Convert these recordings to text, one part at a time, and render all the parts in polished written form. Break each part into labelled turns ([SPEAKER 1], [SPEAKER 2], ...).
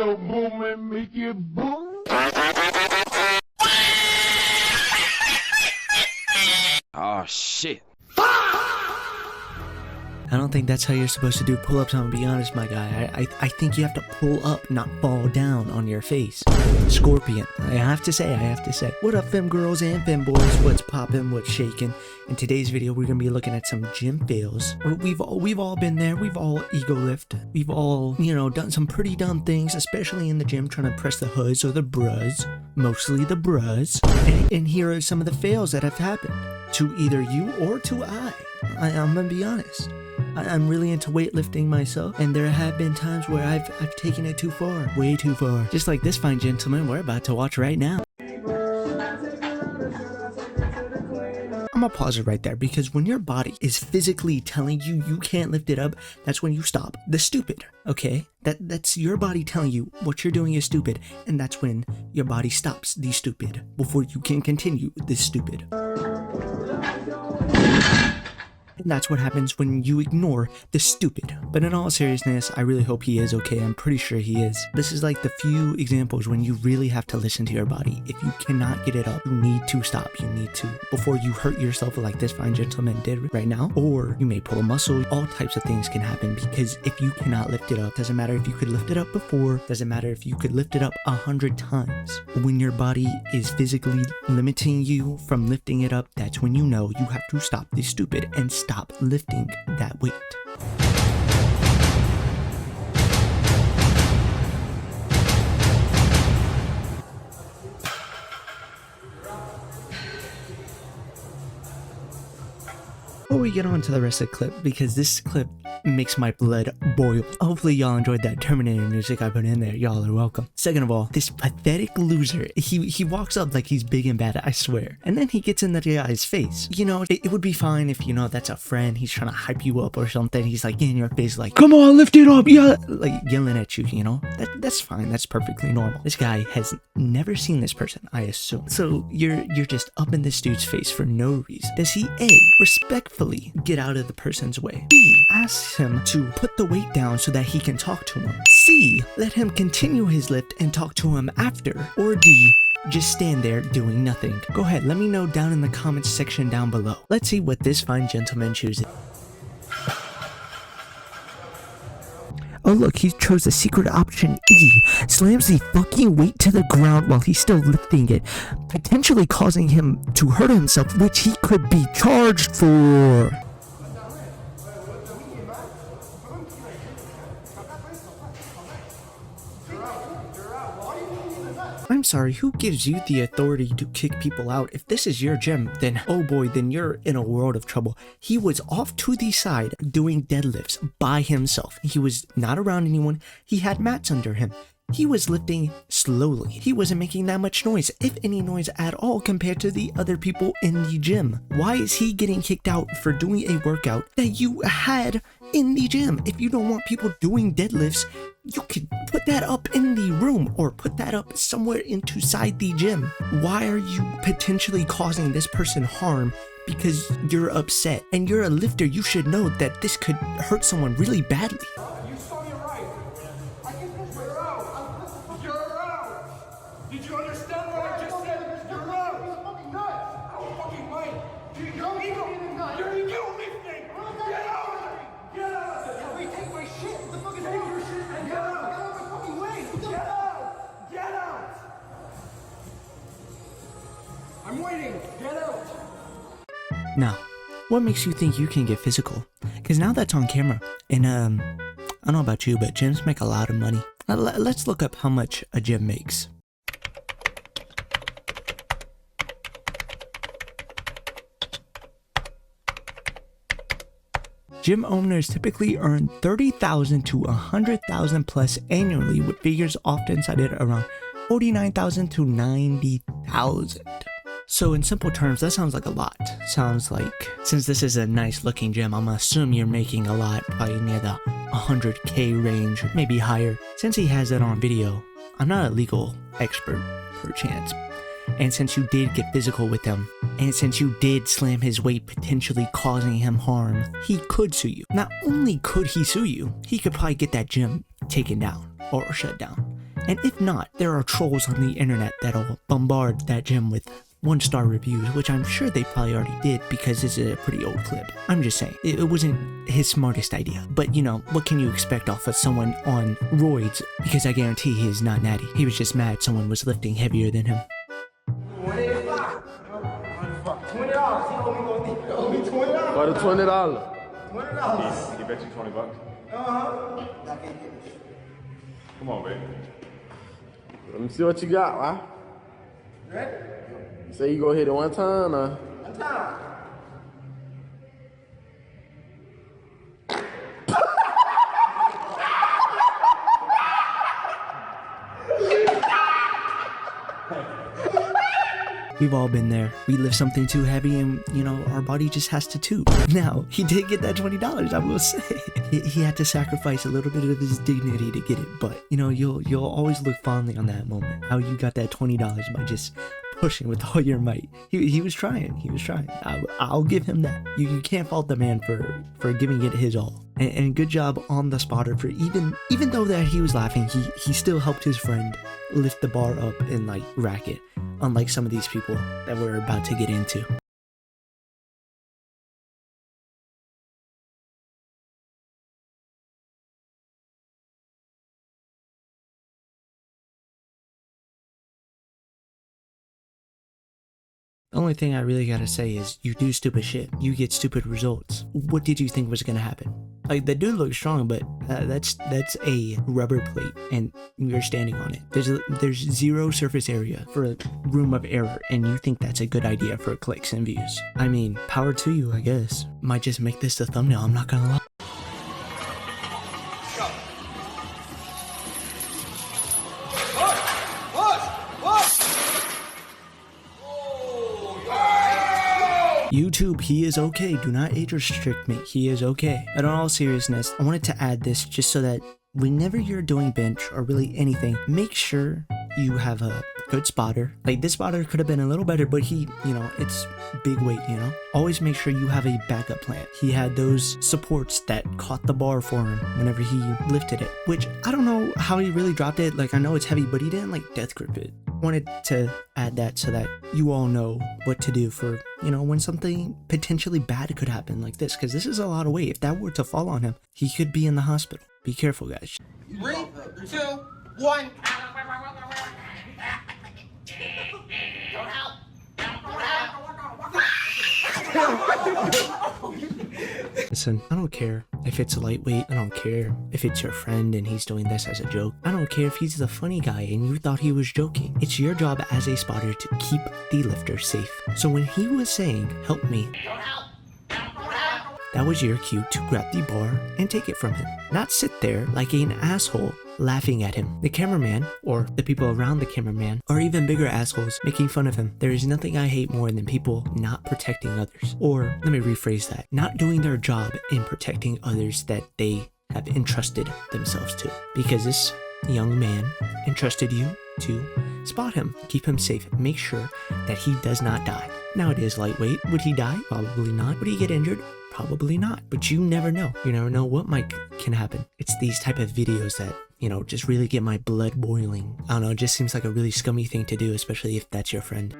[SPEAKER 1] go boom and make it boom.
[SPEAKER 2] Oh shit.
[SPEAKER 3] I don't think that's how you're supposed to do pull-ups, I'm gonna be honest, my guy. I think you have to pull up, not fall down on your face. Scorpion. I have to say. What up, fem girls and fem boys? What's poppin'? What's shaking? In today's video, we're gonna be looking at some gym fails. We've all been there. We've all ego lift. We've all, done some pretty dumb things, especially in the gym, trying to press the hoods or the bras. Mostly the bras. And here are some of the fails that have happened to either you or to I'm gonna be honest. I'm really into weightlifting myself, and there have been times where I've taken it too far, way too far. Just like this fine gentleman we're about to watch right now. I'm gonna pause it right there, because when your body is physically telling you you can't lift it up, that's when you stop the stupid, okay? That's your body telling you what you're doing is stupid, and that's when your body stops the stupid before you can continue this stupid. And that's what happens when you ignore the stupid. But in all seriousness, I really hope he is okay. I'm pretty sure he is. This is like the few examples when you really have to listen to your body. If you cannot get it up, you need to stop. You need to, before you hurt yourself like this fine gentleman did right now. Or you may pull a muscle. All types of things can happen, because if you cannot lift it up, doesn't matter if you could lift it up before, doesn't matter if you could lift it up 100 times. When your body is physically limiting you from lifting it up, that's when you know you have to stop the stupid and stop lifting that weight. Before we get on to the rest of the clip, because this clip makes my blood boil. Hopefully y'all enjoyed that Terminator music I put in there. Y'all are welcome. Second of all, this pathetic loser, he walks up like he's big and bad, I swear. And then he gets in the guy's face. It would be fine if, that's a friend. He's trying to hype you up or something. He's like in your face like, come on, lift it up, yeah. Like yelling at you, That's fine. That's perfectly normal. This guy has never seen this person, I assume. So you're just up in this dude's face for no reason. Does he A, respectfully get out of the person's way? B, asks him to put the weight down so that he can talk to him? C, let him continue his lift and talk to him after? Or D, just stand there doing nothing? Go ahead, let me know down in the comments section down below. Let's see what this fine gentleman chooses. Oh look, he chose the secret option E. Slams the fucking weight to the ground while he's still lifting it, potentially causing him to hurt himself, which he could be charged for. I'm sorry, who gives you the authority to kick people out? If this is your gym, then oh boy, then you're in a world of trouble. He was off to the side doing deadlifts by himself. He was not around anyone. He had mats under him. He was lifting slowly. He wasn't making that much noise, if any noise at all, compared to the other people in the gym. Why is he getting kicked out for doing a workout that you had in the gym? If you don't want people doing deadlifts, you could put that up in the room or put that up somewhere inside the gym. Why are you potentially causing this person harm because you're upset? And you're a lifter, you should know that this could hurt someone really badly.
[SPEAKER 1] You saw me right. I can push you're out. You're out. Did you understand what I just said? You're out. He's fucking nuts. I'm fucking right. You're ego lifting. Get out. Get out. Wait, take my shit. What the fuck is wrong with your shit? Get out. Get out of my fucking way. Get out. Get out. I'm waiting. Get out.
[SPEAKER 3] Now, what makes you think you can get physical? Because now that's on camera. And I don't know about you, but gyms make a lot of money. Let's look up how much a gym makes. Gym owners typically earn $30,000 to $100,000 plus annually, with figures often cited around $49,000 to $90,000. So in simple terms, that sounds like a lot. Sounds like, since this is a nice looking gym, I'm gonna assume you're making a lot, probably near the 100K range, maybe higher. Since he has it on video, I'm not a legal expert, perchance. And since you did get physical with him, and since you did slam his weight, potentially causing him harm, he could sue you. Not only could he sue you, he could probably get that gym taken down or shut down. And if not, there are trolls on the internet that'll bombard that gym with 1-star reviews, which I'm sure they probably already did because this is a pretty old clip. I'm just saying, it wasn't his smartest idea. But you know, what can you expect off of someone on roids? Because I guarantee he is not natty. He was just mad someone was lifting heavier than him.
[SPEAKER 1] $20. He owe me $20.
[SPEAKER 4] For the $20.
[SPEAKER 1] $20.
[SPEAKER 4] He bet you $20.
[SPEAKER 1] Uh-huh.
[SPEAKER 4] Come on, baby. Let me see what you got, right?
[SPEAKER 1] Ready?
[SPEAKER 4] Say you go hit it one time, or?
[SPEAKER 1] One time.
[SPEAKER 3] We've all been there. We lift something too heavy and, you know, our body just has to toot. Now, he did get that $20, I will say. He had to sacrifice a little bit of his dignity to get it, but, you know, you'll always look fondly on that moment. How you got that $20 by just pushing with all your might. He was trying. He was trying. I'll give him that. You can't fault the man for giving it his all. And good job on the spotter for even though that he was laughing, he still helped his friend lift the bar up and like rack it, unlike some of these people that we're about to get into. The only thing I really gotta say is you do stupid shit. You get stupid results. What did you think was gonna happen? Like, the dude looks strong, but that's a rubber plate and you're standing on it. There's zero surface area for a room of error, and you think that's a good idea for clicks and views. I mean, power to you, I guess. Might just make this the thumbnail, I'm not gonna lie. YouTube, he is okay. Do not age restrict me. He is okay. But in all seriousness, I wanted to add this just so that whenever you're doing bench or really anything, make sure you have a good spotter. Like, this spotter could have been a little better, but he, you know, it's big weight, you know? Always make sure you have a backup plan. He had those supports that caught the bar for him whenever he lifted it, which I don't know how he really dropped it. Like, I know it's heavy, but he didn't like death grip it. Wanted to add that so that you all know what to do for, you know, when something potentially bad could happen like this, because this is a lot of weight. If that were to fall on him, he could be in the hospital. Be careful, guys.
[SPEAKER 5] 3, 2, 1.
[SPEAKER 3] Listen, I don't care if it's lightweight. I don't care if it's your friend and he's doing this as a joke. I don't care if he's the funny guy and you thought he was joking. It's your job as a spotter to keep the lifter safe. So when he was saying, "Help me," that was your cue to grab the bar and take it from him. Not sit there like an asshole laughing at him. The cameraman, or the people around the cameraman, are even bigger assholes making fun of him. There is nothing I hate more than people not protecting others. Or, let me rephrase that, not doing their job in protecting others that they have entrusted themselves to. Because this young man entrusted you to spot him, keep him safe, make sure that he does not die. Now, it is lightweight. Would he die? Probably not. Would he get injured? Probably not. But you never know. You never know what can happen. It's these type of videos that, you know, just really get my blood boiling. I don't know, it just seems like a really scummy thing to do, especially if that's your friend.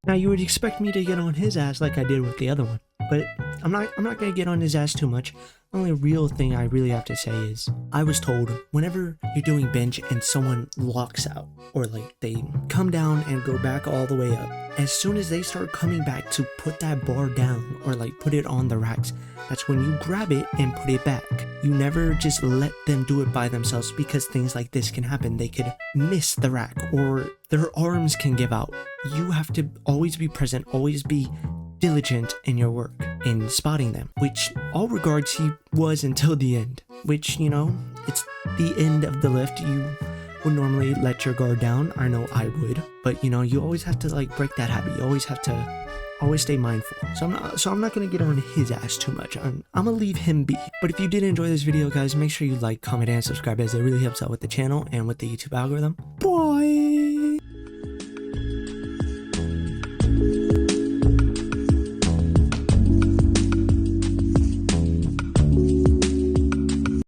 [SPEAKER 3] Now, you would expect me to get on his ass like I did with the other one, but I'm not gonna get on his ass too much. The only real thing I really have to say is, I was told whenever you're doing bench and someone locks out, or like they come down and go back all the way up, as soon as they start coming back to put that bar down or like put it on the racks, that's when you grab it and put it back. You never just let them do it by themselves, because things like this can happen. They could miss the rack or their arms can give out. You have to always be present, always be diligent in your work in spotting them, which all regards he was until the end, which, you know, it's the end of the lift. You would normally let your guard down. I know I would, but you know, you always have to like break that habit. You always have to always stay mindful. So I'm not gonna get on his ass too much. I'm gonna leave him be. But if you did enjoy this video, guys, make sure you like, comment, and subscribe, as it really helps out with the channel and with the YouTube algorithm. Bye.